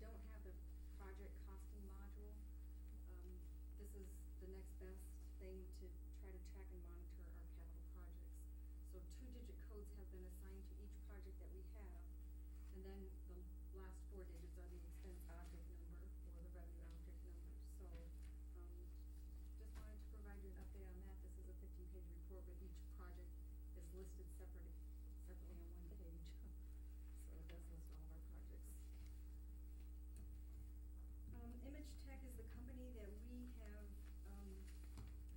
don't have the project costing module. This is the next best thing to try to track and monitor our capital projects. So 2-digit codes have been assigned to each project that we have, and then the last 4 digits are the expense object number or the revenue object number. So, just wanted to provide you an update on that. This is a 15-page report, but each project is listed separately on one page. So it does list all of our projects. Image Tech is the company that we have,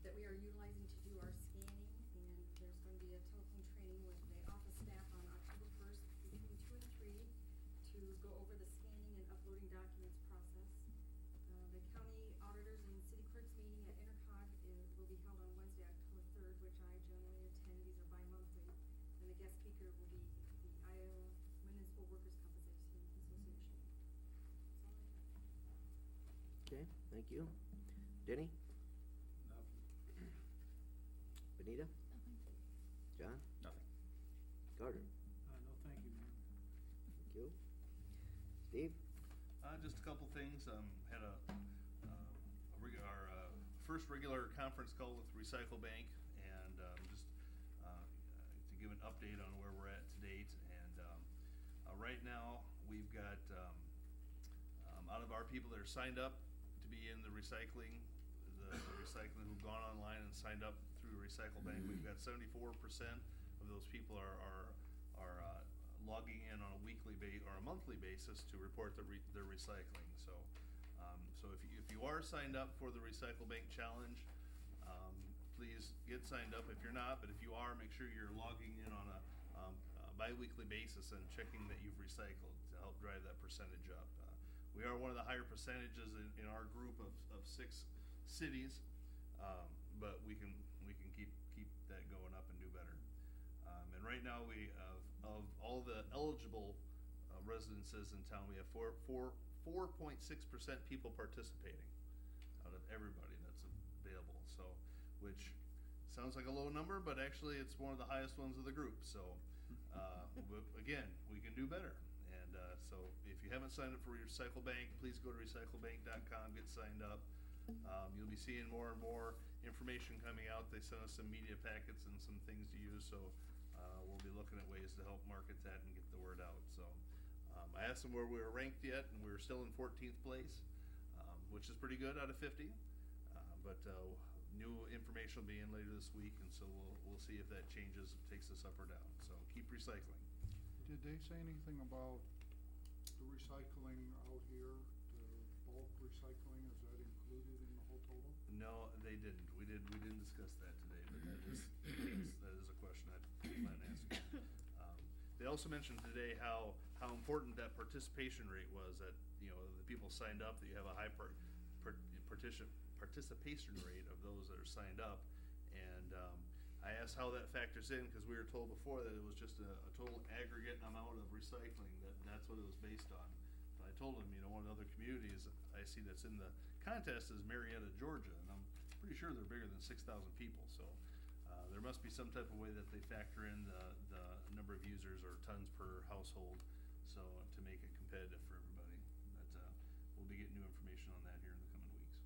that we are utilizing to do our scanning, and there's going to be a telephone training with the office staff on October 1st between 2 and 3 to go over the scanning and uploading documents process. The county auditors and city clerks meeting at Intercog will be held on Wednesday, October 3rd, which I generally attend. These are bi-monthly, and the guest speaker will be the Iowa Municipal Workers' Compensation Association. That's all I have. Okay, thank you. Denny? Nothing. Benita? Nothing. John? Nothing. Carter? No, thank you, Mayor. Thank you. Steve? Just a couple things. Had our first regular conference call with Recycle Bank, and just to give an update on where we're at to date. And right now, we've got out of our people that are signed up to be in the recycling, who've gone online and signed up through Recycle Bank, we've got 74% of those people are logging in on a weekly or a monthly basis to report their recycling. So, so if you are signed up for the Recycle Bank Challenge, please get signed up. If you're not, but if you are, make sure you're logging in on a bi-weekly basis and checking that you've recycled to help drive that percentage up. We are one of the higher percentages in our group of 6 cities, but we can keep that going up and do better. And right now, we of all the eligible residences in town, we have 4.6% people participating out of everybody that's available. So, which sounds like a low number, but actually it's one of the highest ones of the group. So, but again, we can do better. And so, if you haven't signed up for Recycle Bank, please go to recyclebank.com, get signed up. You'll be seeing more and more information coming out. They sent us some media packets and some things to use, so we'll be looking at ways to help market that and get the word out. So I asked them where we were ranked yet, and we were still in 14th place, which is pretty good out of 50. But new information will be in later this week, and so we'll see if that changes, takes us up or down. So keep recycling. Did they say anything about the recycling out here, the bulk recycling, is that included in the whole total? No, they didn't. We didn't discuss that today, but that is a question I plan to ask. They also mentioned today how important that participation rate was, that, you know, the people signed up, that you have a high participation rate of those that are signed up. And I asked how that factors in, because we were told before that it was just a total aggregate amount of recycling, that's what it was based on. But I told them, you know, one of the other communities I see that's in the contest is Marietta, Georgia, and I'm pretty sure they're bigger than 6,000 people. So there must be some type of way that they factor in the number of users or tons per household, so to make it competitive for everybody. But we'll be getting new information on that here in the coming weeks.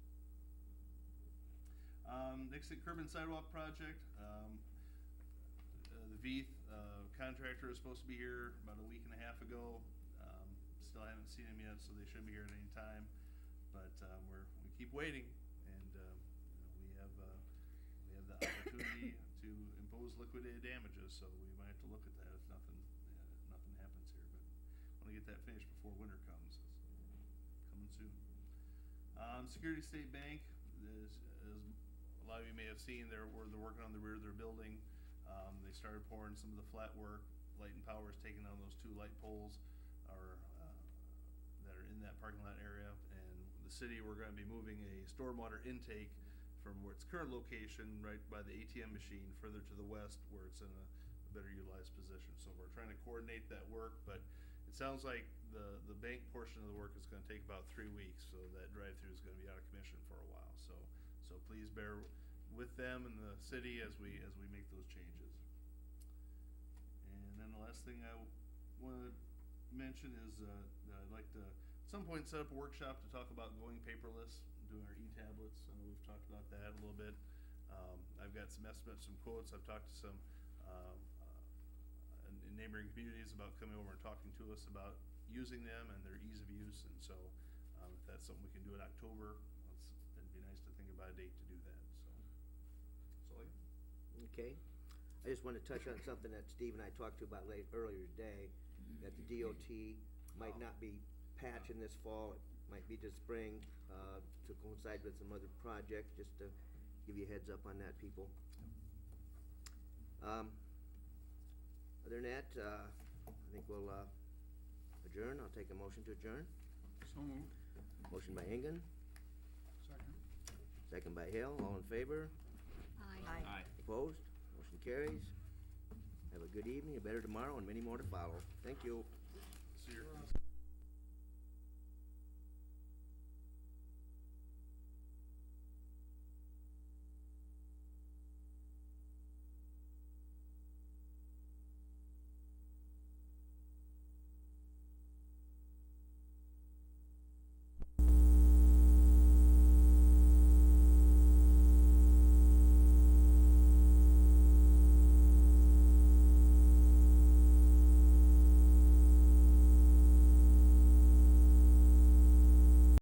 Next, the curb and sidewalk project. The VEITH contractor is supposed to be here about a week and a half ago. Still haven't seen him yet, so they should be here at any time. But we keep waiting, and you know, we have the opportunity to impose liquidated damages, so we might have to look at that if nothing happens here. But I want to get that finished before winter comes. It's coming soon. Security State Bank, as a lot of you may have seen, they're working on the rear of their building. They started pouring some of the flat work. Light and Power is taking down those 2 light poles that are in that parking lot area. And the city, we're going to be moving a stormwater intake from where its current location, right by the ATM machine, further to the west where it's in a better utilized position. So we're trying to coordinate that work, but it sounds like the bank portion of the work is going to take about 3 weeks. So that drive-through is going to be out of commission for a while. So please bear with them and the city as we make those changes. And then the last thing I want to mention is that I'd like to some point set up a workshop to talk about going paperless, doing our e-tablets. I know we've talked about that a little bit. I've got some estimates, some quotes. I've talked to some in neighboring communities about coming over and talking to us about using them and their ease of use. And so if that's something we can do in October, it'd be nice to think about a date to do that. So that's all I got. Okay. I just want to touch on something that Steve and I talked to about earlier today, that the DOT might not be patching this fall, it might be this spring, to coincide with some other project, just to give you a heads up on that, people. Other than that, I think we'll adjourn. I'll take a motion to adjourn. So moved. Motion by Engen, Second. second by Hale. All in favor? Aye. Opposed? Motion carries. Have a good evening, a better tomorrow, and many more to follow. Thank you. See you.